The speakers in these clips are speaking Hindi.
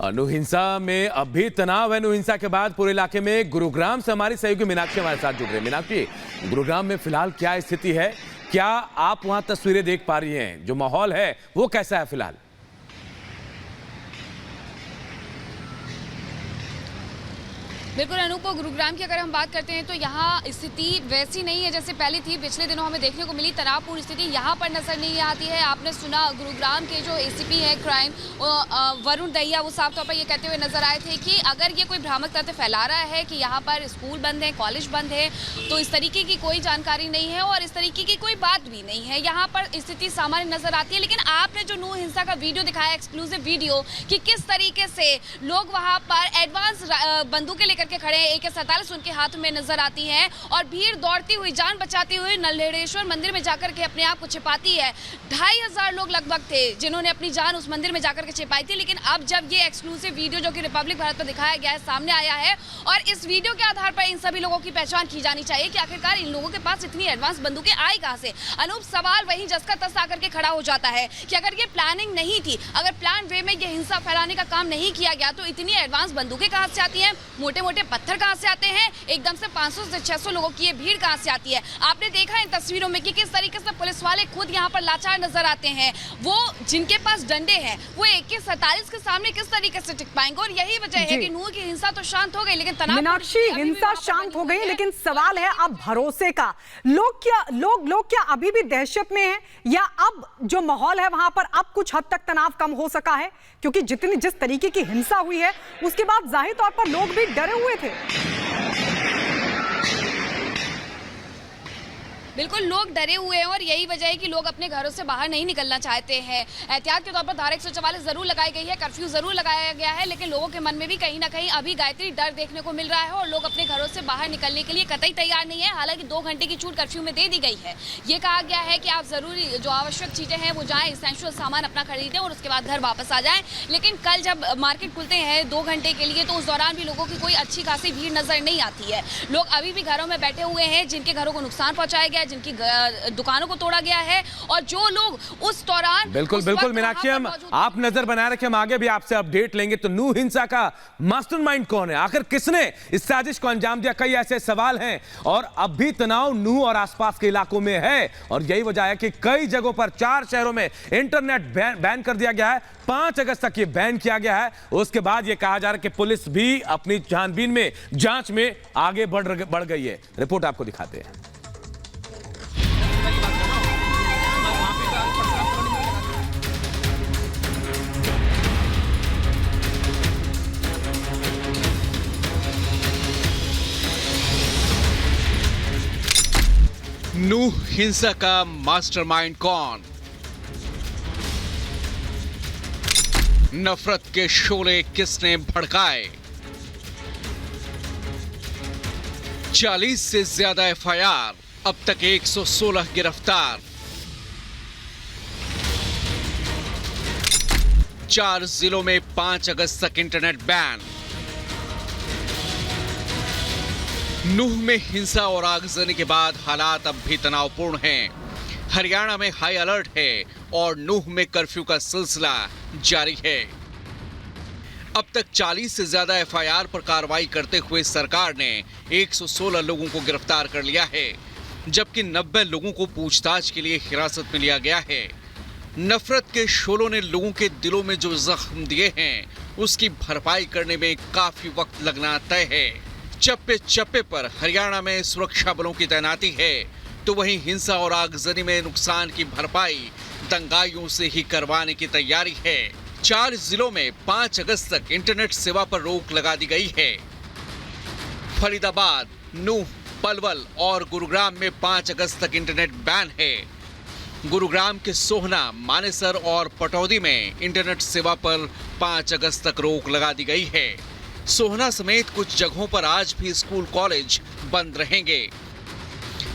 अनुहिंसा में अब भी तनाव है। अनुहिंसा के बाद पूरे इलाके में गुरुग्राम से हमारी सहयोगी मीनाक्षी हमारे साथ जुड़ रही है। मीनाक्षी, गुरुग्राम में फिलहाल क्या स्थिति है? क्या आप वहां तस्वीरें देख पा रही हैं? जो माहौल है वो कैसा है फिलहाल? बिल्कुल अनूप, गुरुग्राम की अगर हम बात करते हैं तो यहाँ स्थिति वैसी नहीं है जैसे पहले थी। पिछले दिनों हमें देखने को मिली तनावपूर्ण स्थिति यहाँ पर नजर नहीं आती है। आपने सुना गुरुग्राम के जो एसीपी है क्राइम वरुण दहिया, वो साफ तौर पर ये कहते हुए नजर आए थे कि अगर ये कोई भ्रामक तथ्य फैला रहा है कि यहाँ पर स्कूल बंद है, कॉलेज बंद है, तो इस तरीके की कोई जानकारी नहीं है और इस तरीके की कोई बात भी नहीं है। यहाँ पर स्थिति सामान्य नजर आती है। लेकिन आपने जो नू हिंसा का वीडियो दिखाया, एक्सक्लूसिव वीडियो, कि किस तरीके से लोग वहाँ पर एडवांस बंदूकें लेकर के खड़े हैं, AK-47 उनके हाथ में नजर आती हैं और भीड़ दौड़ती हुई, जान बचाती हुई नल्लेश्वर मंदिर में जाकर के अपने आप को छिपाती है। 2500 लोग लगभग थे जिन्होंने अपनी जान उस मंदिर में जाकर के छिपाई थी। लेकिन अब जब ये एक्सक्लूसिव वीडियो जो कि रिपब्लिक भारत पर दिखाया गया है सामने आया है और इस वीडियो के आधार पर इन सभी लोगों की पहचान की जानी चाहिए कि आखिरकार इन लोगों के पास इतनी एडवांस बंदूकें आई कहां से। अनूप, सवाल वहीं जस का तस आकर के खड़ा हो जाता है कि अगर ये प्लानिंग नहीं थी, अगर प्लान वे में ये हिंसा फैलाने का काम नहीं किया गया, तो इतनी एडवांस बंदूकें कहां से आती हैं, मोटे मोटे पत्थर कहां से आते हैं, एकदम से 500 से 600 लोगों की ये भीड़ कहां से आती है। आपने देखा इन तस्वीरों में कि किस तरीके से पुलिस वाले खुद यहां पर लाचार नजर आते हैं। वो जिनके पास डंडे हैं वो AK-47 के सामने किस तरीके से टिक पाएंगे। और यही वजह है कि नूह की हिंसा तो शांत हो गई, लेकिन तनाव, मीनाक्षी, हिंसा शांत हो गई, लेकिन सवाल है अब भरोसे का। लोग क्या अभी भी दहशत में हैं, या अब जो माहौल है वहां पर अब कुछ हद तक तनाव कम हो सका है? क्योंकि जिस तरीके की हिंसा हुई है उसके बाद जाहिर तौर पर लोग भी डरे हुए थे। बिल्कुल, लोग डरे हुए हैं और यही वजह है कि लोग अपने घरों से बाहर नहीं निकलना चाहते हैं। एहतियात के तौर पर धारा 144 जरूर लगाई गई है, कर्फ्यू जरूर लगाया गया है, लेकिन लोगों के मन में भी कहीं ना कहीं अभी गायत्री डर देखने को मिल रहा है और लोग अपने घरों से बाहर निकलने के लिए कतई तैयार नहीं है। हालांकि 2 घंटे की छूट कर्फ्यू में दे दी गई है। ये कहा गया है कि आप जरूरी जो आवश्यक चीजें हैं वो जाएं, इसेंशियल सामान अपना खरीदें और उसके बाद घर वापस आ जाएं। लेकिन कल जब मार्केट खुलते हैं 2 घंटे के लिए, तो उस दौरान भी लोगों की कोई अच्छी खासी भीड़ नजर नहीं आती है। लोग अभी भी घरों में बैठे हुए हैं, जिनके घरों को नुकसान पहुंचाया गया, जिनकी दुकानों को तोड़ा गया है, और जो लोग उस दौरान बिल्कुल मीनाक्षी, हम आप नजर बनाए रखें, हम आगे भी आपसे अपडेट लेंगे। तो नूह हिंसा का मास्टरमाइंड कौन है, आखिर किसने इस साजिश को अंजाम दिया? कई ऐसे सवाल हैं और अब भी तनाव नूह और आसपास के इलाकों में है और यही वजह है कि कई जगहों पर 4 शहरों में इंटरनेट बैन कर दिया गया है। 5 अगस्त तक ये बैन किया गया है। उसके बाद ये कहा जा रहा है कि पुलिस भी अपनी छानबीन में, जांच में आगे बढ़ गई है। रिपोर्ट आपको दिखाते हैं। नूह हिंसा का मास्टरमाइंड कौन? नफरत के शोले किसने भड़काए? 40 से ज्यादा FIR, अब तक 116 गिरफ्तार। 4 जिलों में 5 अगस्त तक इंटरनेट बैन। नूह में हिंसा और आगजनी के बाद हालात अब भी तनावपूर्ण हैं। हरियाणा में हाई अलर्ट है और नूह में कर्फ्यू का सिलसिला जारी है। अब तक 40 से ज्यादा FIR पर कार्रवाई करते हुए सरकार ने 116 लोगों को गिरफ्तार कर लिया है, जबकि 90 लोगों को पूछताछ के लिए हिरासत में लिया गया है। नफरत के शोलों ने लोगों के दिलों में जो जख्म दिए हैं उसकी भरपाई करने में काफी वक्त लगना तय है। चप्पे चप्पे पर हरियाणा में सुरक्षा बलों की तैनाती है, तो वहीं हिंसा और आगजनी में नुकसान की भरपाई दंगाइयों से ही करवाने की तैयारी है। 4 जिलों में 5 अगस्त तक इंटरनेट सेवा पर रोक लगा दी गई है। फरीदाबाद, नूह, पलवल और गुरुग्राम में 5 अगस्त तक इंटरनेट बैन है। गुरुग्राम के सोहना, मानेसर और पटौदी में इंटरनेट सेवा पर 5 अगस्त तक रोक लगा दी गई है। सोहना समेत कुछ जगहों पर आज भी स्कूल कॉलेज बंद रहेंगे।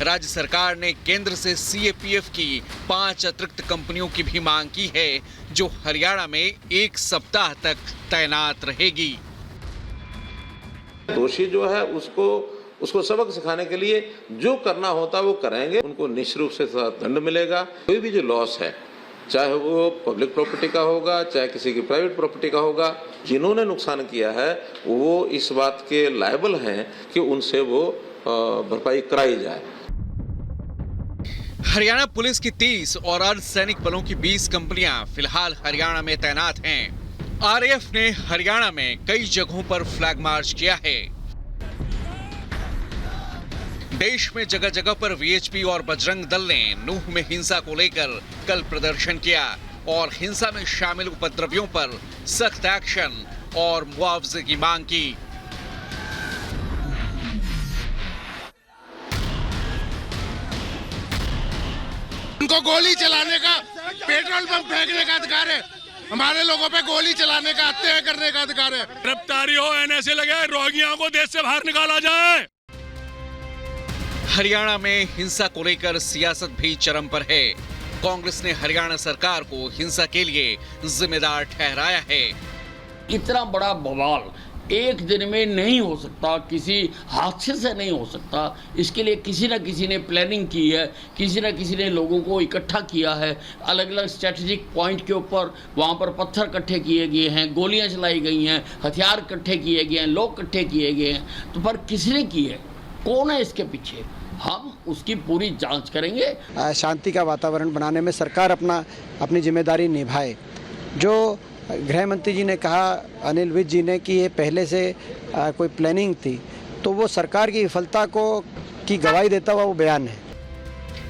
राज्य सरकार ने केंद्र से CAPF की 5 अतिरिक्त कंपनियों की भी मांग की है, जो हरियाणा में 1 सप्ताह तक तैनात रहेगी। दोषी जो है उसको सबक सिखाने के लिए जो करना होता है वो करेंगे। उनको निश्चित रूप से दंड मिलेगा। कोई भी जो लॉस है चाहे वो पब्लिक प्रॉपर्टी का होगा, चाहे किसी की प्राइवेट प्रॉपर्टी का होगा, जिन्होंने नुकसान किया है वो इस बात के लायबल हैं कि उनसे वो भरपाई कराई जाए। हरियाणा पुलिस की 30 और अर्धसैनिक बलों की 20 कंपनियां फिलहाल हरियाणा में तैनात हैं। आरएएफ ने हरियाणा में कई जगहों पर फ्लैग मार्च किया है। देश में जगह जगह पर वीएचपी और बजरंग दल ने नूह में हिंसा को लेकर कल प्रदर्शन किया और हिंसा में शामिल उपद्रवियों पर सख्त एक्शन और मुआवजे की मांग की। उनको गोली चलाने का, पेट्रोल पंप फेंकने का अधिकार है, हमारे लोगों पे गोली चलाने का, हत्या करने का अधिकार है। गिरफ्तारी हो, एनएसए लगे, रोगियों को देश से बाहर निकाला जाए। हरियाणा में हिंसा को लेकर सियासत भी चरम पर है। कांग्रेस ने हरियाणा सरकार को हिंसा के लिए जिम्मेदार ठहराया है। इतना बड़ा बवाल एक दिन में नहीं हो सकता, किसी हादसे से नहीं हो सकता। इसके लिए किसी न किसी ने प्लानिंग की है, किसी न किसी ने लोगों को इकट्ठा किया है। अलग अलग स्ट्रेटेजिक पॉइंट के ऊपर वहाँ पर पत्थर इकट्ठे किए गए हैं, गोलियाँ चलाई गई हैं, हथियार इकट्ठे किए गए हैं, लोग इकट्ठे किए गए हैं। तो पर किसने की है, कौन है इसके पीछे, हम उसकी पूरी जांच करेंगे। शांति का वातावरण बनाने में सरकार अपनी जिम्मेदारी निभाए। जो गृह मंत्री जी ने कहा, अनिल विज जी ने, कि ये पहले से कोई प्लानिंग थी, तो वो सरकार की विफलता की गवाही देता हुआ वो बयान है।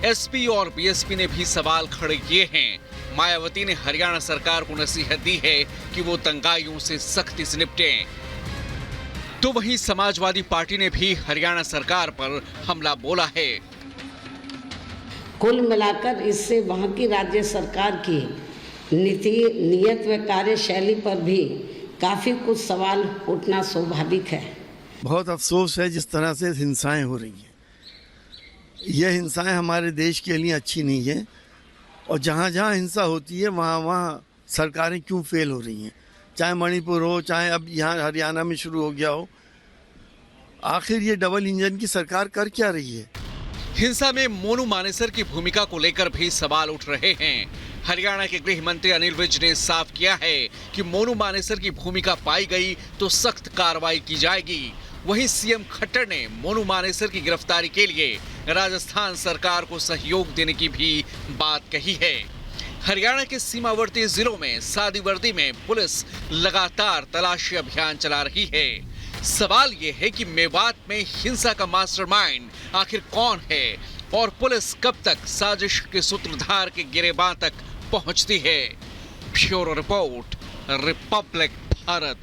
एसपी और बीएसपी ने भी सवाल खड़े किए हैं। मायावती ने हरियाणा सरकार को नसीहत दी है कि वो दंगाइयों से सख्ती से निपटें। तो वहीं समाजवादी पार्टी ने भी हरियाणा सरकार पर हमला बोला है। कुल मिलाकर इससे वहां की राज्य सरकार की नीति, नियत व कार्यशैली पर भी काफी कुछ सवाल उठना स्वाभाविक है। बहुत अफसोस है जिस तरह से हिंसाएं हो रही हैं। यह हिंसाएं हमारे देश के लिए अच्छी नहीं है और जहां जहां हिंसा होती है वहां वहां सरकारें क्यों फेल हो रही हैं, चाहे मणिपुर हो, चाहे अब यहाँ हरियाणा में शुरू हो गया हो। आखिर ये डबल इंजन की सरकार कर क्या रही है? हिंसा में मोनू मानेसर की भूमिका को लेकर भी सवाल उठ रहे हैं। हरियाणा के गृह मंत्री अनिल विज ने साफ किया है कि मोनू मानेसर की भूमिका पाई गई तो सख्त कार्रवाई की जाएगी। वहीं सीएम खट्टर ने मोनू मानेसर की गिरफ्तारी के लिए राजस्थान सरकार को सहयोग देने की भी बात कही है। हरियाणा के सीमावर्ती जिलों में सादी वर्दी में पुलिस लगातार तलाशी अभियान चला रही है। सवाल ये है कि मेवात में हिंसा का मास्टरमाइंड आखिर कौन है और पुलिस कब तक साजिश के सूत्रधार के गिरेबान तक पहुंचती है। Bureau report, Republic Bharat.